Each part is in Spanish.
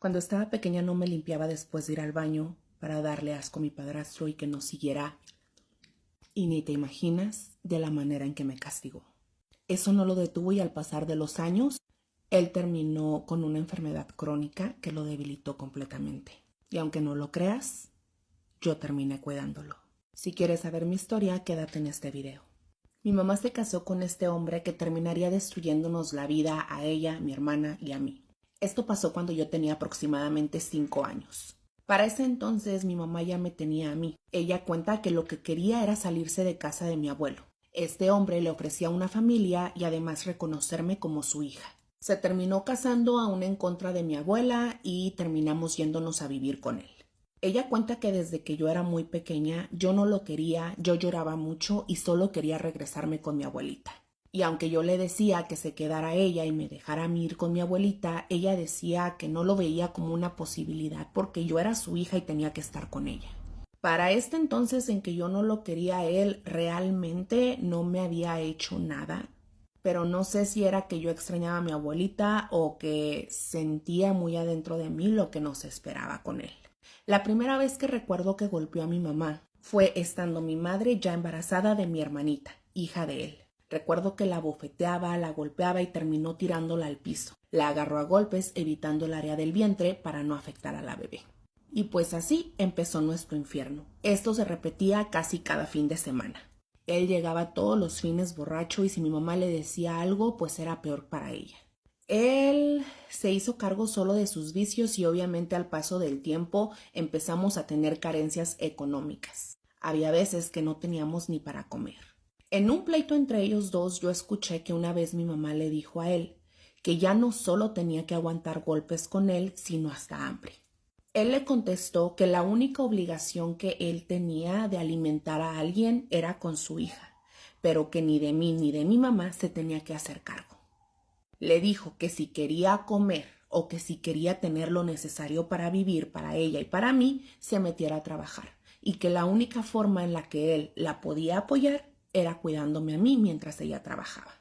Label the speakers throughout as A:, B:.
A: Cuando estaba pequeña no me limpiaba después de ir al baño para darle asco a mi padrastro y que nos siguiera. Y ni te imaginas de la manera en que me castigó. Eso no lo detuvo y al pasar de los años, él terminó con una enfermedad crónica que lo debilitó completamente. Y aunque no lo creas, yo terminé cuidándolo. Si quieres saber mi historia, quédate en este video. Mi mamá se casó con este hombre que terminaría destruyéndonos la vida a ella, mi hermana y a mí. Esto pasó cuando yo tenía aproximadamente 5 años. Para ese entonces mi mamá ya me tenía a mí. Ella cuenta que lo que quería era salirse de casa de mi abuelo. Este hombre le ofrecía una familia y además reconocerme como su hija. Se terminó casando aún en contra de mi abuela y terminamos yéndonos a vivir con él. Ella cuenta que desde que yo era muy pequeña yo no lo quería, yo lloraba mucho y solo quería regresarme con mi abuelita. Y aunque yo le decía que se quedara ella y me dejara a mí ir con mi abuelita, ella decía que no lo veía como una posibilidad porque yo era su hija y tenía que estar con ella. Para este entonces en que yo no lo quería a él, realmente no me había hecho nada. Pero no sé si era que yo extrañaba a mi abuelita o que sentía muy adentro de mí lo que nos esperaba con él. La primera vez que recuerdo que golpeó a mi mamá fue estando mi madre ya embarazada de mi hermanita, hija de él. Recuerdo que la bofeteaba, la golpeaba y terminó tirándola al piso. La agarró a golpes, evitando el área del vientre para no afectar a la bebé. Y pues así empezó nuestro infierno. Esto se repetía casi cada fin de semana. Él llegaba todos los fines borracho y si mi mamá le decía algo, pues era peor para ella. Él se hizo cargo solo de sus vicios y obviamente al paso del tiempo empezamos a tener carencias económicas. Había veces que no teníamos ni para comer. En un pleito entre ellos dos yo escuché que una vez mi mamá le dijo a él que ya no solo tenía que aguantar golpes con él, sino hasta hambre. Él le contestó que la única obligación que él tenía de alimentar a alguien era con su hija, pero que ni de mí ni de mi mamá se tenía que hacer cargo. Le dijo que si quería comer o que si quería tener lo necesario para vivir para ella y para mí, se metiera a trabajar y que la única forma en la que él la podía apoyar era cuidándome a mí mientras ella trabajaba.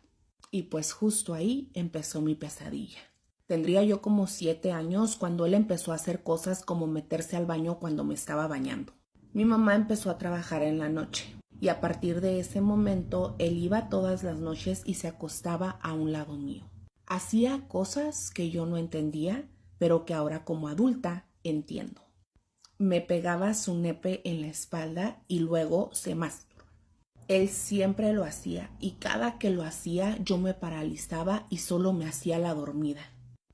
A: Y pues justo ahí empezó mi pesadilla. Tendría yo como 7 años cuando él empezó a hacer cosas como meterse al baño cuando me estaba bañando. Mi mamá empezó a trabajar en la noche y a partir de ese momento él iba todas las noches y se acostaba a un lado mío. Hacía cosas que yo no entendía, pero que ahora como adulta entiendo. Me pegaba su nepe en la espalda y luego se masturbaba. Él siempre lo hacía y cada que lo hacía yo me paralizaba y solo me hacía la dormida.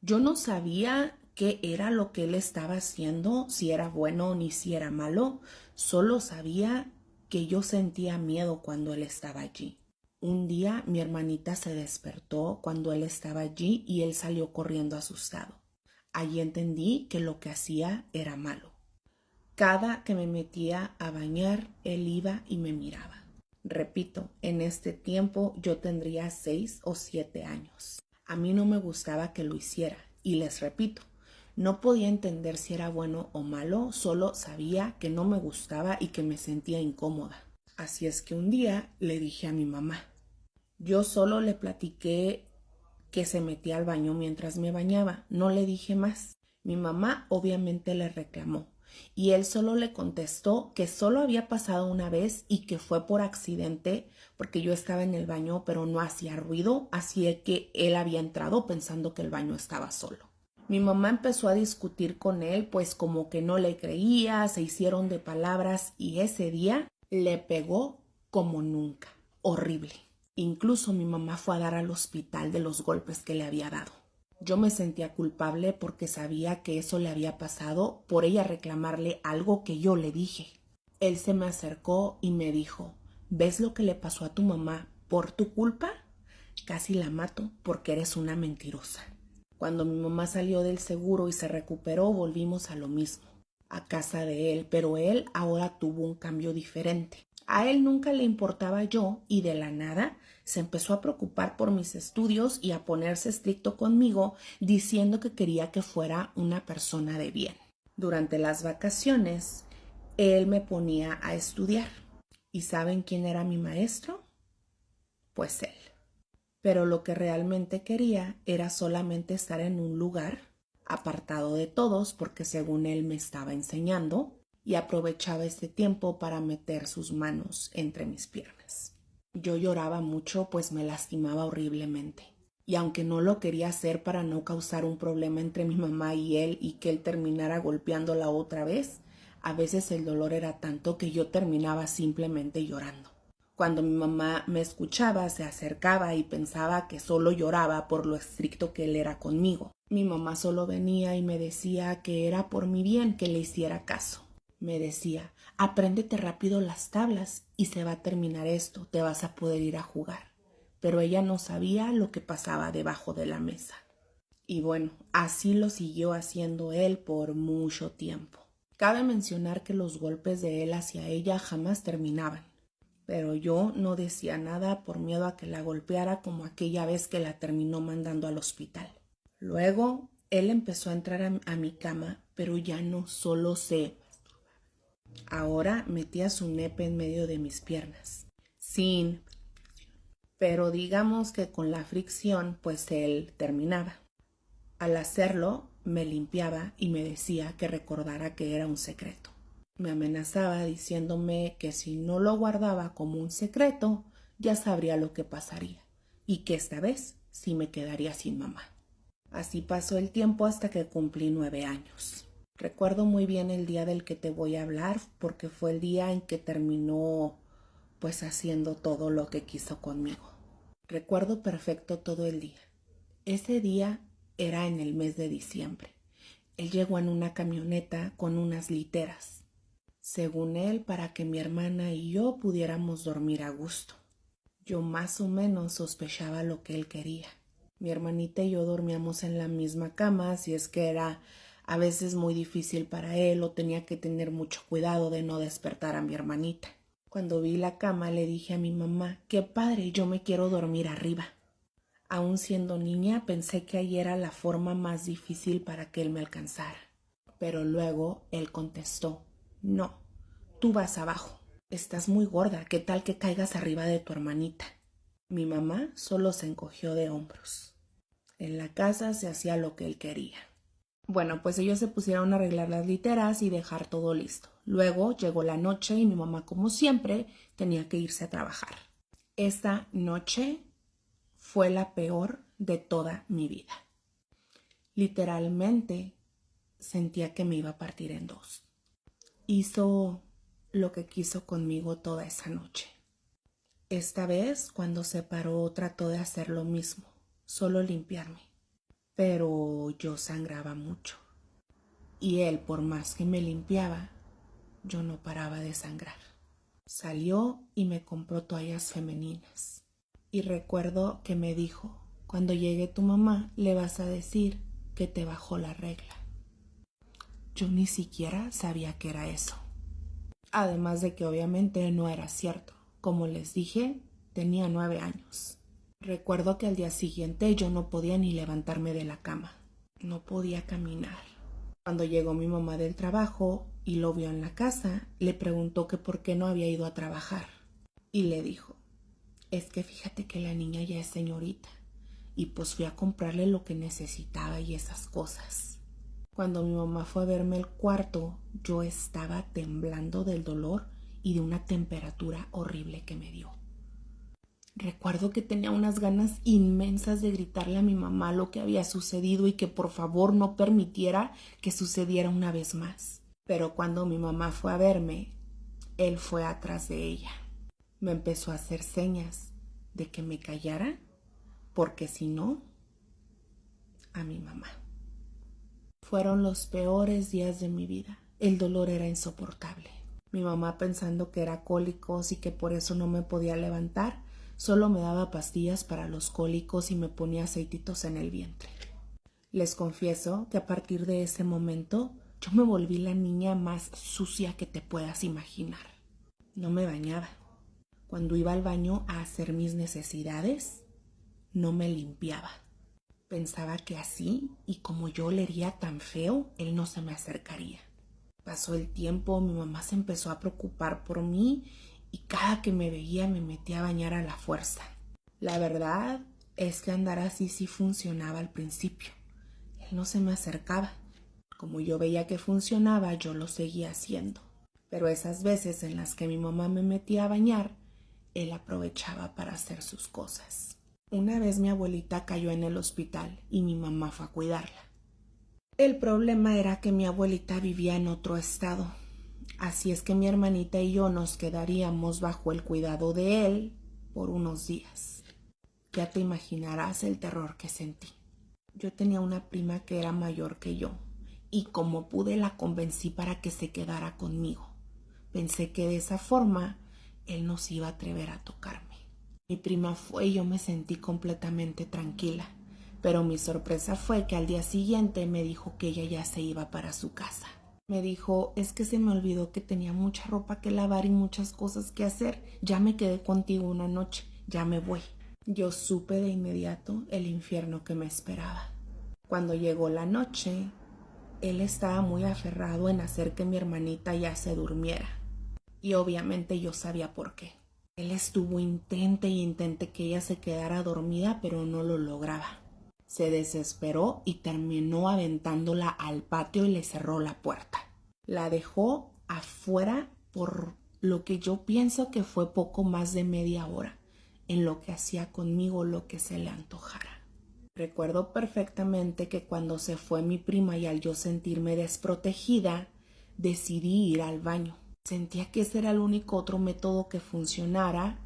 A: Yo no sabía qué era lo que él estaba haciendo, si era bueno ni si era malo, solo sabía que yo sentía miedo cuando él estaba allí. Un día mi hermanita se despertó cuando él estaba allí y él salió corriendo asustado. Allí entendí que lo que hacía era malo. Cada que me metía a bañar, él iba y me miraba. Repito, en este tiempo yo tendría 6 o 7 años. A mí no me gustaba que lo hiciera y les repito, no podía entender si era bueno o malo, solo sabía que no me gustaba y que me sentía incómoda. Así es que un día le dije a mi mamá. Yo solo le platiqué que se metía al baño mientras me bañaba, no le dije más. Mi mamá obviamente le reclamó y él solo le contestó que solo había pasado una vez y que fue por accidente porque yo estaba en el baño pero no hacía ruido, así que él había entrado pensando que el baño estaba solo. Mi mamá empezó a discutir con él pues como que no le creía, se hicieron de palabras y ese día le pegó como nunca, horrible. Incluso mi mamá fue a dar al hospital de los golpes que le había dado. Yo me sentía culpable porque sabía que eso le había pasado por ella reclamarle algo que yo le dije. Él se me acercó y me dijo, ¿ves lo que le pasó a tu mamá por tu culpa? Casi la mato porque eres una mentirosa. Cuando mi mamá salió del seguro y se recuperó, volvimos a lo mismo, a casa de él, pero él ahora tuvo un cambio diferente. A él nunca le importaba yo y de la nada se empezó a preocupar por mis estudios y a ponerse estricto conmigo diciendo que quería que fuera una persona de bien. Durante las vacaciones, él me ponía a estudiar. ¿Y saben quién era mi maestro? Pues él. Pero lo que realmente quería era solamente estar en un lugar apartado de todos porque según él me estaba enseñando, y aprovechaba este tiempo para meter sus manos entre mis piernas. Yo lloraba mucho, pues me lastimaba horriblemente. Y aunque no lo quería hacer para no causar un problema entre mi mamá y él y que él terminara golpeándola otra vez, a veces el dolor era tanto que yo terminaba simplemente llorando. Cuando mi mamá me escuchaba, se acercaba y pensaba que solo lloraba por lo estricto que él era conmigo. Mi mamá solo venía y me decía que era por mi bien que le hiciera caso. Me decía, apréndete rápido las tablas y se va a terminar esto, te vas a poder ir a jugar. Pero ella no sabía lo que pasaba debajo de la mesa. Y bueno, así lo siguió haciendo él por mucho tiempo. Cabe mencionar que los golpes de él hacia ella jamás terminaban, pero yo no decía nada por miedo a que la golpeara como aquella vez que la terminó mandando al hospital. Luego, él empezó a entrar a mi cama, pero ya no solo se... Ahora metía su nepe en medio de mis piernas, pero digamos que con la fricción, pues él terminaba. Al hacerlo, me limpiaba y me decía que recordara que era un secreto. Me amenazaba diciéndome que si no lo guardaba como un secreto, ya sabría lo que pasaría, y que esta vez sí me quedaría sin mamá. Así pasó el tiempo hasta que cumplí 9 años. Recuerdo muy bien el día del que te voy a hablar porque fue el día en que terminó pues haciendo todo lo que quiso conmigo. Recuerdo perfecto todo el día. Ese día era en el mes de diciembre. Él llegó en una camioneta con unas literas, según él, para que mi hermana y yo pudiéramos dormir a gusto. Yo más o menos sospechaba lo que él quería. Mi hermanita y yo dormíamos en la misma cama, así es que era a veces muy difícil para él o tenía que tener mucho cuidado de no despertar a mi hermanita. Cuando vi la cama le dije a mi mamá, qué padre, yo me quiero dormir arriba. Aún siendo niña pensé que ahí era la forma más difícil para que él me alcanzara. Pero luego él contestó, no, tú vas abajo. Estás muy gorda, ¿qué tal que caigas arriba de tu hermanita? Mi mamá solo se encogió de hombros. En la casa se hacía lo que él quería. Bueno, pues ellos se pusieron a arreglar las literas y dejar todo listo. Luego llegó la noche y mi mamá, como siempre, tenía que irse a trabajar. Esta noche fue la peor de toda mi vida. Literalmente sentía que me iba a partir en dos. Hizo lo que quiso conmigo toda esa noche. Esta vez, cuando se paró, trató de hacer lo mismo, solo limpiarme. Pero yo sangraba mucho. Y él, por más que me limpiaba, yo no paraba de sangrar. Salió y me compró toallas femeninas. Y recuerdo que me dijo, cuando llegue tu mamá, le vas a decir que te bajó la regla. Yo ni siquiera sabía qué era eso. Además de que obviamente no era cierto. Como les dije, tenía 9 años. Recuerdo que al día siguiente yo no podía ni levantarme de la cama. No podía caminar. Cuando llegó mi mamá del trabajo y lo vio en la casa, le preguntó que por qué no había ido a trabajar. Y le dijo, es que fíjate que la niña ya es señorita. Y pues fui a comprarle lo que necesitaba y esas cosas. Cuando mi mamá fue a verme el cuarto, yo estaba temblando del dolor y de una temperatura horrible que me dio. Recuerdo que tenía unas ganas inmensas de gritarle a mi mamá lo que había sucedido y que por favor no permitiera que sucediera una vez más. Pero cuando mi mamá fue a verme, él fue atrás de ella. Me empezó a hacer señas de que me callara, porque si no, a mi mamá. Fueron los peores días de mi vida. El dolor era insoportable. Mi mamá, pensando que era cólicos y que por eso no me podía levantar, solo me daba pastillas para los cólicos y me ponía aceititos en el vientre. Les confieso que a partir de ese momento yo me volví la niña más sucia que te puedas imaginar. No me bañaba. Cuando iba al baño a hacer mis necesidades, no me limpiaba. Pensaba que así, y como yo olería tan feo, él no se me acercaría. Pasó el tiempo, mi mamá se empezó a preocupar por mí y cada que me veía me metía a bañar a la fuerza. La verdad es que andar así sí funcionaba al principio. Él no se me acercaba. Como yo veía que funcionaba, yo lo seguía haciendo. Pero esas veces en las que mi mamá me metía a bañar, él aprovechaba para hacer sus cosas. Una vez mi abuelita cayó en el hospital y mi mamá fue a cuidarla. El problema era que mi abuelita vivía en otro estado, así es que mi hermanita y yo nos quedaríamos bajo el cuidado de él por unos días. Ya te imaginarás el terror que sentí. Yo tenía una prima que era mayor que yo, y como pude la convencí para que se quedara conmigo. Pensé que de esa forma él no se iba a atrever a tocarme. Mi prima fue y yo me sentí completamente tranquila, pero mi sorpresa fue que al día siguiente me dijo que ella ya se iba para su casa. Me dijo, es que se me olvidó que tenía mucha ropa que lavar y muchas cosas que hacer. Ya me quedé contigo una noche, ya me voy. Yo supe de inmediato el infierno que me esperaba. Cuando llegó la noche, él estaba muy aferrado en hacer que mi hermanita ya se durmiera. Y obviamente yo sabía por qué. Él estuvo intente que ella se quedara dormida, pero no lo lograba. Se desesperó y terminó aventándola al patio y le cerró la puerta. La dejó afuera por lo que yo pienso que fue poco más de media hora, en lo que hacía conmigo lo que se le antojara. Recuerdo perfectamente que cuando se fue mi prima y al yo sentirme desprotegida, decidí ir al baño. Sentía que ese era el único otro método que funcionaba,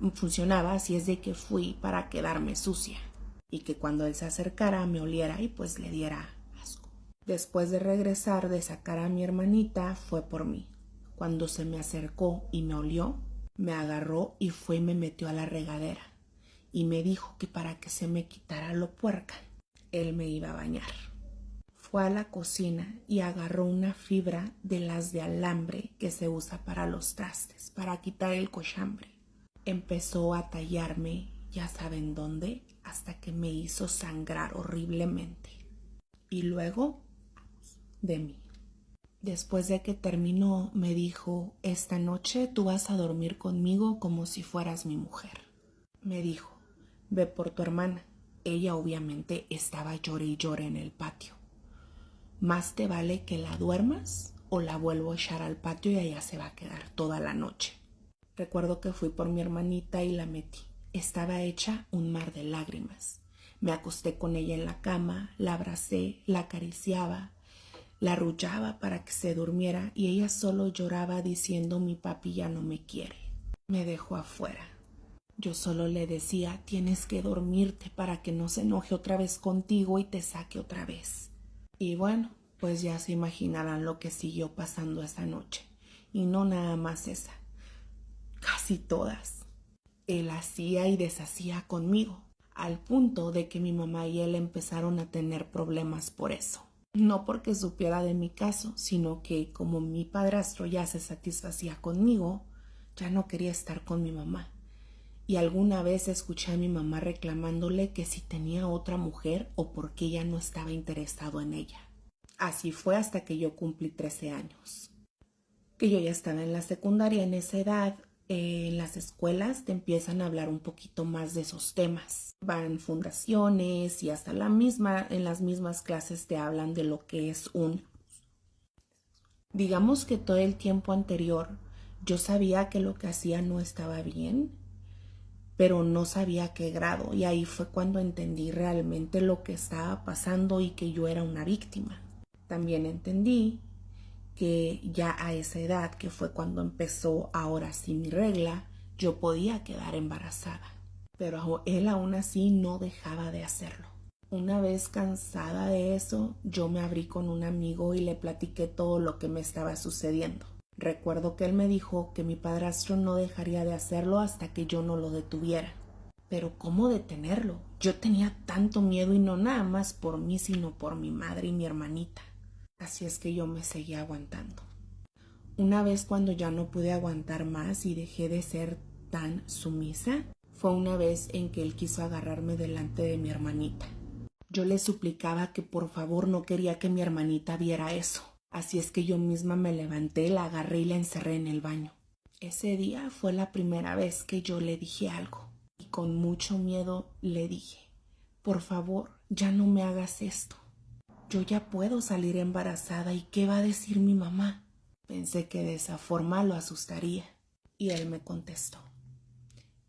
A: así es de que fui para quedarme sucia y que cuando él se acercara me oliera y pues le diera asco. Después de regresar de sacar a mi hermanita, fue por mí. Cuando se me acercó y me olió, me agarró y fue y me metió a la regadera y me dijo que para que se me quitara lo puerca, él me iba a bañar. Fue a la cocina y agarró una fibra de las de alambre que se usa para los trastes, para quitar el cochambre. Empezó a tallarme, ya saben dónde, hasta que me hizo sangrar horriblemente. Y luego, de mí. Después de que terminó, me dijo, esta noche tú vas a dormir conmigo como si fueras mi mujer. Me dijo, ve por tu hermana. Ella obviamente estaba llore y llore en el patio. Más te vale que la duermas o la vuelvo a echar al patio y allá se va a quedar toda la noche. Recuerdo que fui por mi hermanita y la metí. Estaba hecha un mar de lágrimas. Me acosté con ella en la cama, la abracé, la acariciaba, la arrullaba para que se durmiera y ella solo lloraba diciendo mi papi ya no me quiere. Me dejó afuera. Yo solo le decía, tienes que dormirte para que no se enoje otra vez contigo y te saque otra vez. Y bueno, pues ya se imaginarán lo que siguió pasando esa noche. Y no nada más esa, casi todas. Él hacía y deshacía conmigo, al punto de que mi mamá y él empezaron a tener problemas por eso. No porque supiera de mi caso, sino que como mi padrastro ya se satisfacía conmigo, ya no quería estar con mi mamá. Y alguna vez escuché a mi mamá reclamándole que si tenía otra mujer o por qué ella no estaba interesado en ella. Así fue hasta que yo cumplí 13 años. Que yo ya estaba en la secundaria. En esa edad, en las escuelas te empiezan a hablar un poquito más de esos temas. Van fundaciones y hasta en las mismas clases te hablan de lo que es Digamos que todo el tiempo anterior yo sabía que lo que hacía no estaba bien, pero no sabía a qué grado, y ahí fue cuando entendí realmente lo que estaba pasando y que yo era una víctima. También entendí que ya a esa edad, que fue cuando empezó ahora sí mi regla, yo podía quedar embarazada, pero él aún así no dejaba de hacerlo. Una vez cansada de eso, yo me abrí con un amigo y le platiqué todo lo que me estaba sucediendo. Recuerdo que él me dijo que mi padrastro no dejaría de hacerlo hasta que yo no lo detuviera. Pero ¿cómo detenerlo? Yo tenía tanto miedo y no nada más por mí, sino por mi madre y mi hermanita. Así es que yo me seguía aguantando. Una vez cuando ya no pude aguantar más y dejé de ser tan sumisa, fue una vez en que él quiso agarrarme delante de mi hermanita. Yo le suplicaba que por favor no quería que mi hermanita viera eso. Así es que yo misma me levanté, la agarré y la encerré en el baño. Ese día fue la primera vez que yo le dije algo. Y con mucho miedo le dije, por favor, ya no me hagas esto. Yo ya puedo salir embarazada y ¿qué va a decir mi mamá? Pensé que de esa forma lo asustaría. Y él me contestó: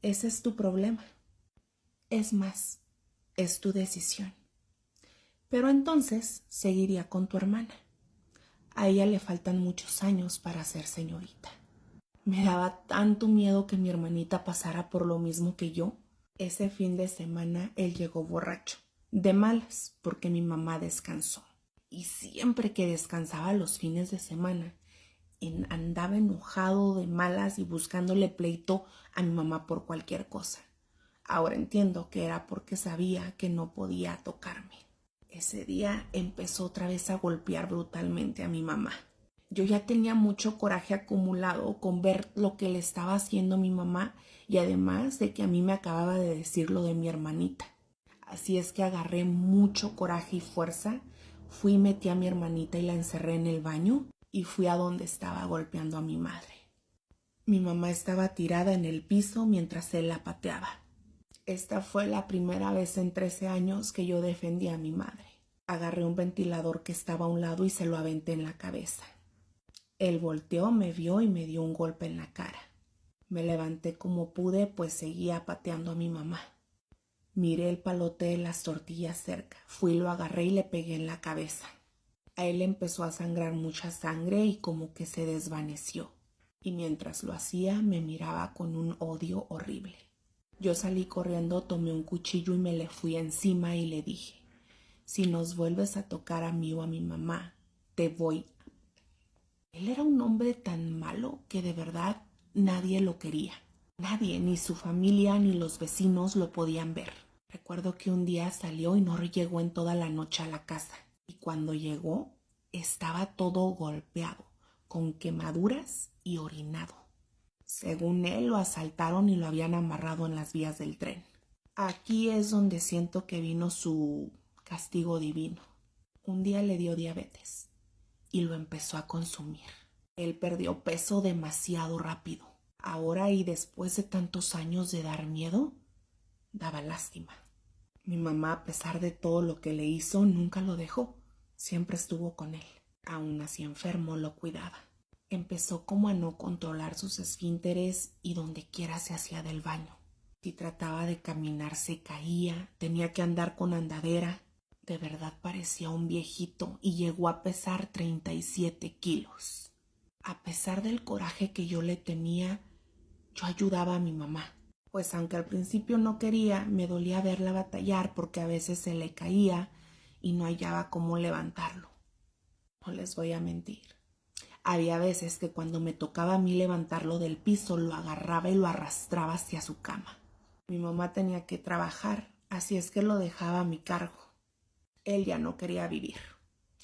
A: ese es tu problema. Es más, es tu decisión. Pero entonces seguiría con tu hermana. A ella le faltan muchos años para ser señorita. Me daba tanto miedo que mi hermanita pasara por lo mismo que yo. Ese fin de semana él llegó borracho, de malas, porque mi mamá descansó. Y siempre que descansaba los fines de semana, andaba enojado, de malas y buscándole pleito a mi mamá por cualquier cosa. Ahora entiendo que era porque sabía que no podía tocarme. Ese día empezó otra vez a golpear brutalmente a mi mamá. Yo ya tenía mucho coraje acumulado con ver lo que le estaba haciendo a mi mamá y además de que a mí me acababa de decir lo de mi hermanita. Así es que agarré mucho coraje y fuerza, fui y metí a mi hermanita y la encerré en el baño y fui a donde estaba golpeando a mi madre. Mi mamá estaba tirada en el piso mientras él la pateaba. Esta fue la primera vez en 13 años que yo defendí a mi madre. Agarré un ventilador que estaba a un lado y se lo aventé en la cabeza. Él volteó, me vio y me dio un golpe en la cara. Me levanté como pude, pues seguía pateando a mi mamá. Miré el palote de las tortillas cerca. Fui, lo agarré y le pegué en la cabeza. A él empezó a sangrar mucha sangre y como que se desvaneció. Y mientras lo hacía, me miraba con un odio horrible. Yo salí corriendo, tomé un cuchillo y me le fui encima y le dije: si nos vuelves a tocar a mí o a mi mamá, te voy. Él era un hombre tan malo que de verdad nadie lo quería. Nadie, ni su familia ni los vecinos lo podían ver. Recuerdo que un día salió y no llegó en toda la noche a la casa. Y cuando llegó, estaba todo golpeado, con quemaduras y orinado. Según él, lo asaltaron y lo habían amarrado en las vías del tren. Aquí es donde siento que vino su castigo divino. Un día le dio diabetes y lo empezó a consumir. Él perdió peso demasiado rápido. Ahora y después de tantos años de dar miedo, daba lástima. Mi mamá, a pesar de todo lo que le hizo, nunca lo dejó. Siempre estuvo con él. Aún así enfermo, lo cuidaba. Empezó como a no controlar sus esfínteres y donde quiera se hacía del baño. Si trataba de caminar se caía, tenía que andar con andadera. De verdad parecía un viejito y llegó a pesar 37 kilos. A pesar del coraje que yo le tenía, yo ayudaba a mi mamá. Pues aunque al principio no quería, me dolía verla batallar porque a veces se le caía y no hallaba cómo levantarlo. No les voy a mentir. Había veces que cuando me tocaba a mí levantarlo del piso, lo agarraba y lo arrastraba hacia su cama. Mi mamá tenía que trabajar, así es que lo dejaba a mi cargo. Él ya no quería vivir.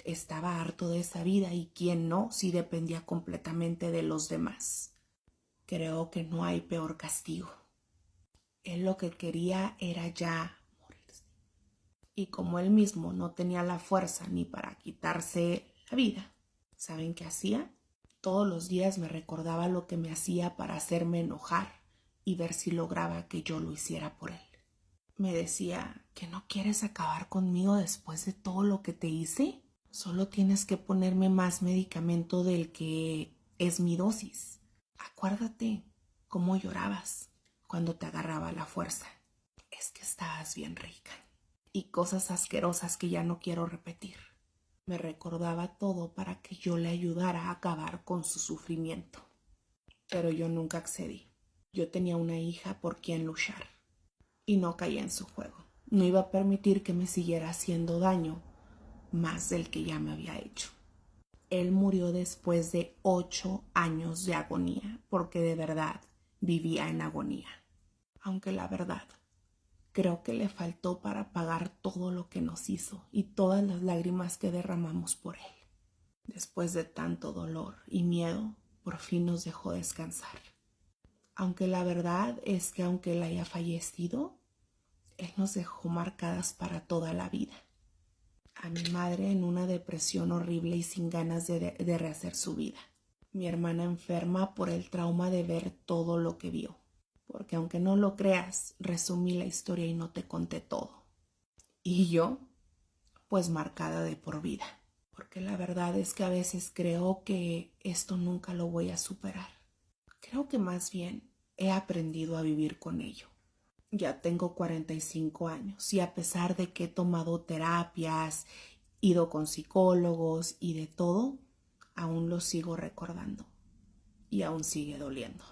A: Estaba harto de esa vida y quién no, si dependía completamente de los demás. Creo que no hay peor castigo. Él lo que quería era ya morirse. Y como él mismo no tenía la fuerza ni para quitarse la vida, ¿saben qué hacía? Todos los días me recordaba lo que me hacía para hacerme enojar y ver si lograba que yo lo hiciera por él. Me decía: ¿que no quieres acabar conmigo después de todo lo que te hice? Solo tienes que ponerme más medicamento del que es mi dosis. Acuérdate cómo llorabas cuando te agarraba la fuerza. Es que estabas bien rica. Y cosas asquerosas que ya no quiero repetir. Me recordaba todo para que yo le ayudara a acabar con su sufrimiento. Pero yo nunca accedí. Yo tenía una hija por quien luchar. Y no caía en su juego. No iba a permitir que me siguiera haciendo daño más del que ya me había hecho. Él murió después de 8 años de agonía, porque de verdad vivía en agonía. Aunque la verdad, creo que le faltó para pagar todo lo que nos hizo y todas las lágrimas que derramamos por él. Después de tanto dolor y miedo, por fin nos dejó descansar. Aunque la verdad es que aunque él haya fallecido, él nos dejó marcadas para toda la vida. A mi madre en una depresión horrible y sin ganas de rehacer su vida. Mi hermana enferma por el trauma de ver todo lo que vio. Porque aunque no lo creas, resumí la historia y no te conté todo. Y yo, pues marcada de por vida. Porque la verdad es que a veces creo que esto nunca lo voy a superar. Creo que más bien he aprendido a vivir con ello. Ya tengo 45 años y a pesar de que he tomado terapias, ido con psicólogos y de todo, aún lo sigo recordando y aún sigue doliendo.